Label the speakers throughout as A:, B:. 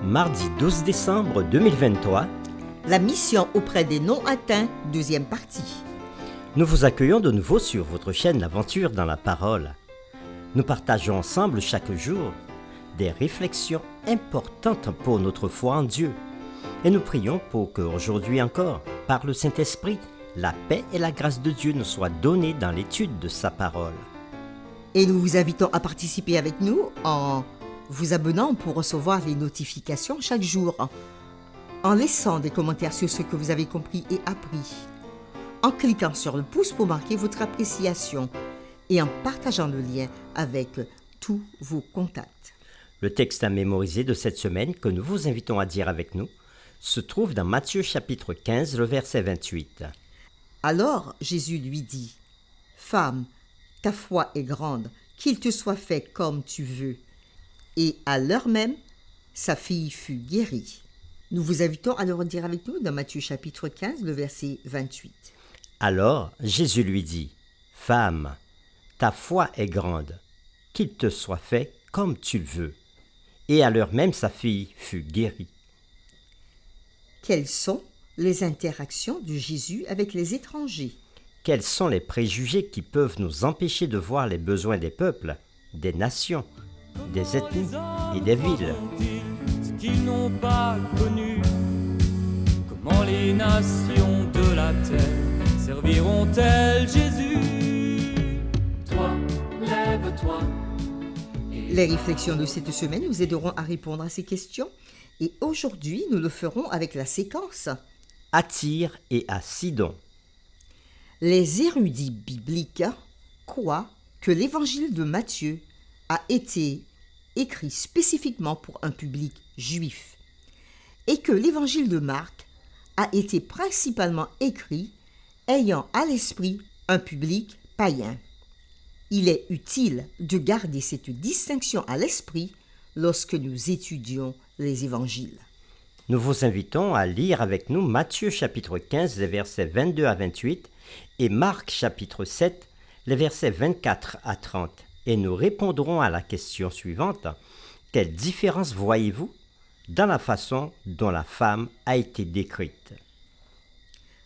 A: Mardi 12 décembre 2023,
B: La mission auprès des non-atteints, deuxième partie.
A: nous vous accueillons de nouveau sur votre chaîne L'Aventure dans la Parole. Nous partageons ensemble chaque jour des réflexions importantes pour notre foi en Dieu. Et nous prions pour qu'aujourd'hui encore, par le Saint-Esprit, la paix et la grâce de Dieu nous soient données dans l'étude de sa parole.
B: Et nous vous invitons à participer avec nous en vous abonnant pour recevoir les notifications chaque jour, en laissant des commentaires sur ce que vous avez compris et appris, en cliquant sur le pouce pour marquer votre appréciation et en partageant le lien avec tous vos contacts.
A: Le texte à mémoriser de cette semaine que nous vous invitons à dire avec nous se trouve dans Matthieu chapitre 15, le verset 28.
B: Alors Jésus lui dit, « Femme, ta foi est grande, qu'il te soit fait comme tu veux. » Et à l'heure même, sa fille fut guérie. Nous vous invitons à le redire avec nous dans Matthieu chapitre 15, le verset 28.
A: Alors Jésus lui dit, « Femme, ta foi est grande, qu'il te soit fait comme tu le veux. » Et à l'heure même sa fille fut guérie.
B: Quelles sont les interactions de Jésus avec les étrangers?
A: Quels sont les préjugés qui peuvent nous empêcher de voir les besoins des peuples, des nations, des ethnies et des villes?
C: Ce qu'ils n'ont pas connu, comment les nations de la terre serviront-elles Jésus? Toi, lève-toi.
B: Les réflexions de cette semaine nous aideront à répondre à ces questions. Et aujourd'hui, nous le ferons avec la séquence.
A: À Tyr et à Sidon.
B: Les érudits bibliques croient que l'évangile de Matthieu a été écrit spécifiquement pour un public juif et que l'évangile de Marc a été principalement écrit ayant à l'esprit un public païen. Il est utile de garder cette distinction à l'esprit lorsque nous étudions les évangiles.
A: Nous vous invitons à lire avec nous Matthieu chapitre 15, les versets 22 à 28 et Marc chapitre 7, les versets 24 à 30. Et nous répondrons à la question suivante. Quelle différence voyez-vous dans la façon dont la femme a été décrite?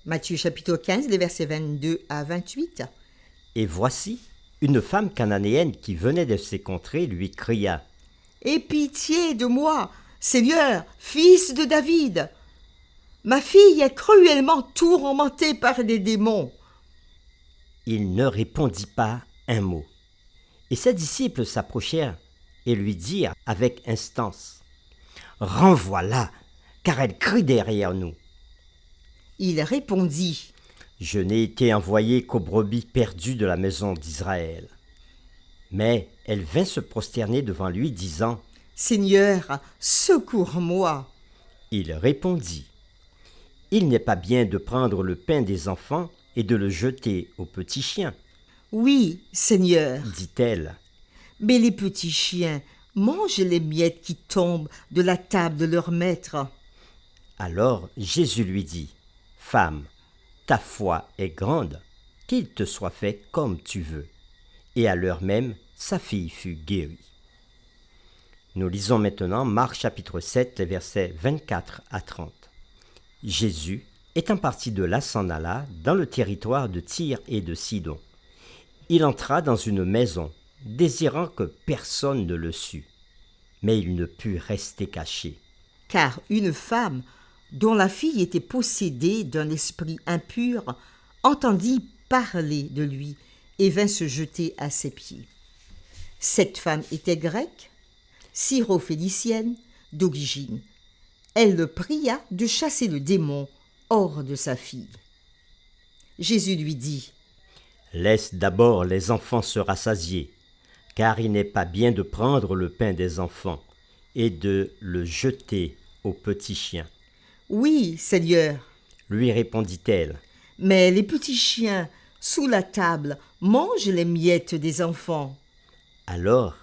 B: Matthieu chapitre 15, les versets 22 à 28.
A: Et voici, une femme cananéenne qui venait de ces contrées lui cria,
B: « Aie pitié de moi, Seigneur, fils de David. Ma fille est cruellement tourmentée par des démons. »
A: Il ne répondit pas un mot. Et ses disciples s'approchèrent et lui dirent avec instance, « Renvoie-la, car elle crie derrière nous. »
B: Il répondit,
A: « Je n'ai été envoyé qu'aux brebis perdues de la maison d'Israël. » Mais elle vint se prosterner devant lui, disant,
B: « Seigneur, secours-moi. »
A: Il répondit, « Il n'est pas bien de prendre le pain des enfants et de le jeter aux petits chiens. »
B: « Oui, Seigneur,
A: dit-elle.
B: Mais les petits chiens mangent les miettes qui tombent de la table de leur maître. »
A: Alors Jésus lui dit, « Femme, ta foi est grande, qu'il te soit fait comme tu veux. » Et à l'heure même, sa fille fut guérie. Nous lisons maintenant Marc chapitre 7, les versets 24 à 30. Jésus, étant parti de là, s'en alla dans le territoire de Tyr et de Sidon. Il entra dans une maison, désirant que personne ne le sût, mais il ne put rester caché.
B: Car une femme dont la fille était possédée d'un esprit impur entendit parler de lui et vint se jeter à ses pieds. Cette femme était grecque, syro-phénicienne d'origine. Elle le pria de chasser le démon hors de sa fille. Jésus lui dit,
A: « Laisse d'abord les enfants se rassasier, car il n'est pas bien de prendre le pain des enfants et de le jeter aux petits chiens. »
B: « Oui, Seigneur,
A: lui répondit-elle.
B: Mais les petits chiens sous la table mangent les miettes des enfants. »
A: Alors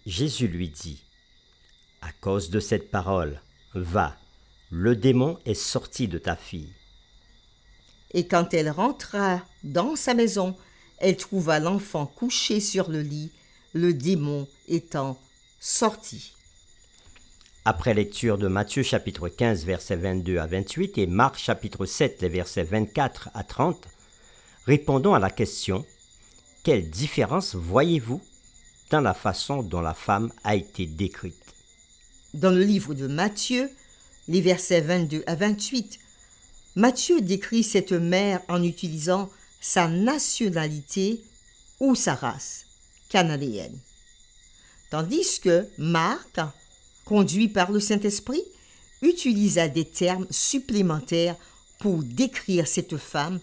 A: Jésus lui dit, « À cause de cette parole, va, le démon est sorti de ta fille. »
B: Et quand elle rentra dans sa maison, elle trouva l'enfant couché sur le lit, le démon étant sorti.
A: Après lecture de Matthieu chapitre 15 versets 22 à 28 et Marc chapitre 7 les versets 24 à 30, répondons à la question « Quelle différence voyez-vous dans la façon dont la femme a été décrite ?»
B: Dans le livre de Matthieu, les versets 22 à 28, Matthieu décrit cette mère en utilisant sa nationalité ou sa race, cananéenne. Tandis que Marc, conduit par le Saint-Esprit, utilisa des termes supplémentaires pour décrire cette femme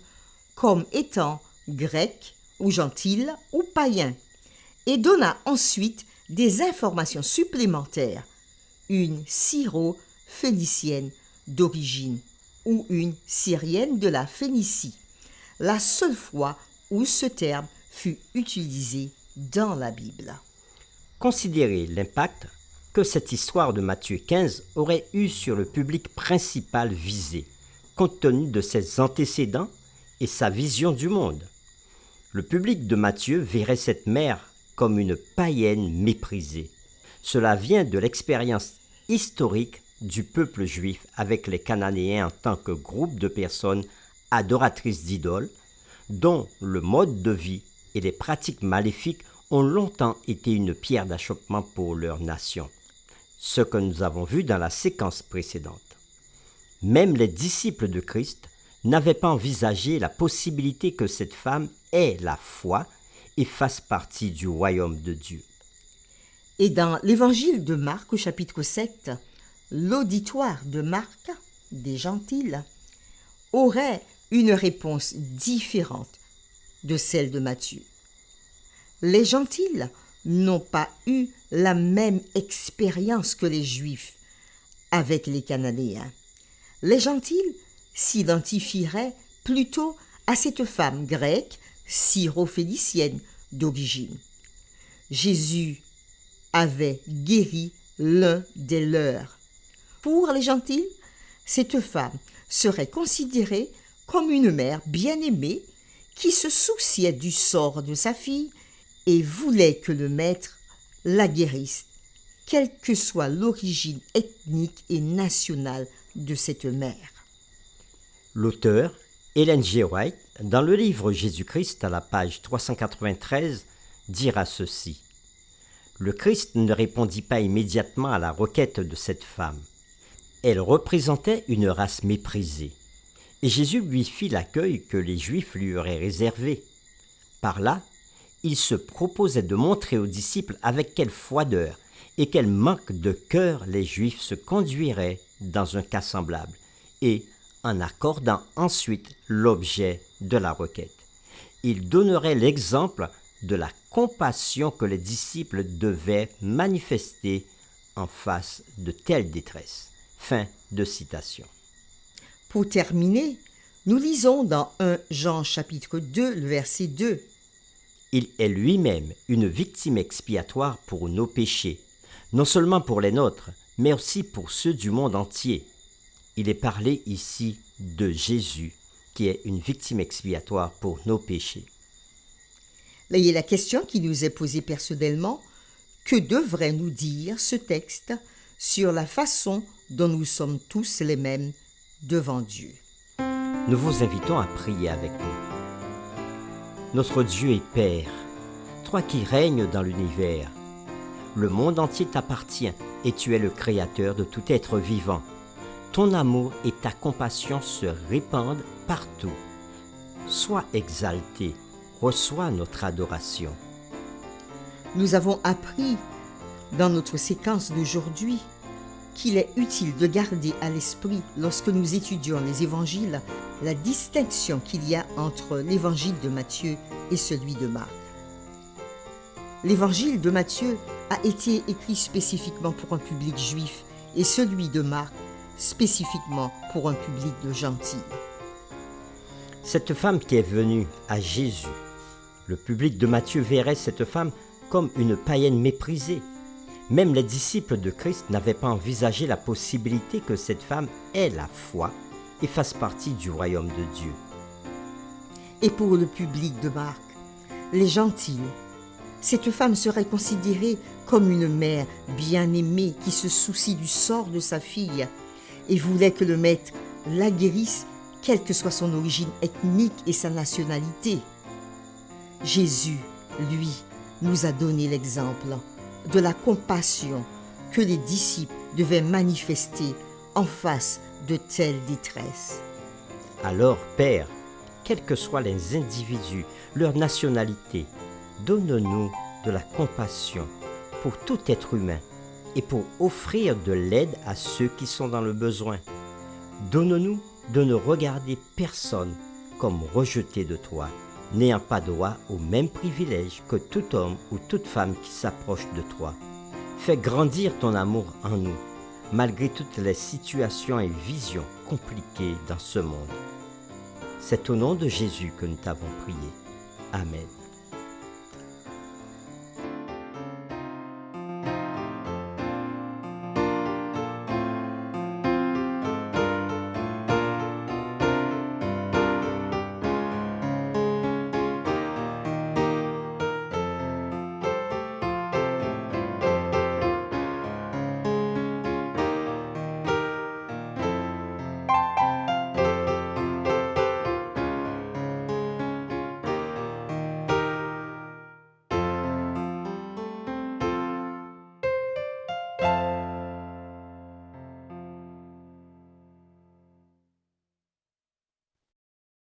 B: comme étant grecque ou gentile ou païen, et donna ensuite des informations supplémentaires, une syro-phénicienne d'origine ou une syrienne de la Phénicie, la seule fois où ce terme fut utilisé dans la Bible.
A: Considérez l'impact que cette histoire de Matthieu 15 aurait eu sur le public principal visé, compte tenu de ses antécédents et sa vision du monde. Le public de Matthieu verrait cette mère comme une païenne méprisée. Cela vient de l'expérience historique du peuple juif avec les Cananéens en tant que groupe de personnes adoratrices d'idoles, dont le mode de vie et les pratiques maléfiques ont longtemps été une pierre d'achoppement pour leur nation, ce que nous avons vu dans la séquence précédente. Même les disciples de Christ n'avaient pas envisagé la possibilité que cette femme ait la foi et fasse partie du royaume de Dieu.
B: Et dans l'évangile de Marc au chapitre 7, l'auditoire de Marc, des gentils, aurait une réponse différente de celle de Matthieu. Les gentils n'ont pas eu la même expérience que les Juifs avec les Cananéens. Les gentils s'identifieraient plutôt à cette femme grecque, syro-phénicienne d'origine. Jésus avait guéri l'un des leurs. Pour les gentils, cette femme serait considérée comme une mère bien-aimée qui se souciait du sort de sa fille et voulait que le maître la guérisse, quelle que soit l'origine ethnique et nationale de cette mère.
A: L'auteur, Ellen G. White, dans le livre Jésus-Christ à la page 393, dira ceci. Le Christ ne répondit pas immédiatement à la requête de cette femme. Elle représentait une race méprisée, et Jésus lui fit l'accueil que les Juifs lui auraient réservé. Par là, il se proposait de montrer aux disciples avec quelle froideur et quel manque de cœur les Juifs se conduiraient dans un cas semblable, et en accordant ensuite l'objet de la requête. Il donnerait l'exemple de la compassion que les disciples devaient manifester en face de telle détresse. Fin de citation.
B: Pour terminer, nous lisons dans 1 Jean chapitre 2, le verset 2.
A: Il est lui-même une victime expiatoire pour nos péchés, non seulement pour les nôtres, mais aussi pour ceux du monde entier. Il est parlé ici de Jésus, qui est une victime expiatoire pour nos péchés.
B: Là, il y a la question qui nous est posée personnellement. Que devrait nous dire ce texte sur la façon dont nous sommes tous les mêmes devant Dieu?
A: Nous vous invitons à prier avec nous. Notre Dieu est Père, toi qui règnes dans l'univers. Le monde entier t'appartient et tu es le créateur de tout être vivant. Ton amour et ta compassion se répandent partout. Sois exalté, reçois notre adoration.
B: Nous avons appris dans notre séquence d'aujourd'hui qu'il est utile de garder à l'esprit, lorsque nous étudions les évangiles, la distinction qu'il y a entre l'évangile de Matthieu et celui de Marc. L'évangile de Matthieu a été écrit spécifiquement pour un public juif et celui de Marc spécifiquement pour un public de gentils.
A: Cette femme qui est venue à Jésus, le public de Matthieu verrait cette femme comme une païenne méprisée. Même les disciples de Christ n'avaient pas envisagé la possibilité que cette femme ait la foi et fasse partie du royaume de Dieu.
B: Et pour le public de Marc, les gentils cette femme serait considérée comme une mère bien-aimée qui se soucie du sort de sa fille et voulait que le maître la guérisse, quelle que soit son origine ethnique et sa nationalité. Jésus, lui, nous a donné l'exemple de la compassion que les disciples devaient manifester en face de telle détresse.
A: Alors, Père, quels que soient les individus, leur nationalité, donne-nous de la compassion pour tout être humain et pour offrir de l'aide à ceux qui sont dans le besoin. Donne-nous de ne regarder personne comme rejeté de toi, n'ayant pas droit aux mêmes privilèges que tout homme ou toute femme qui s'approche de toi. Fais grandir ton amour en nous, malgré toutes les situations et visions compliquées dans ce monde. C'est au nom de Jésus que nous t'avons prié. Amen.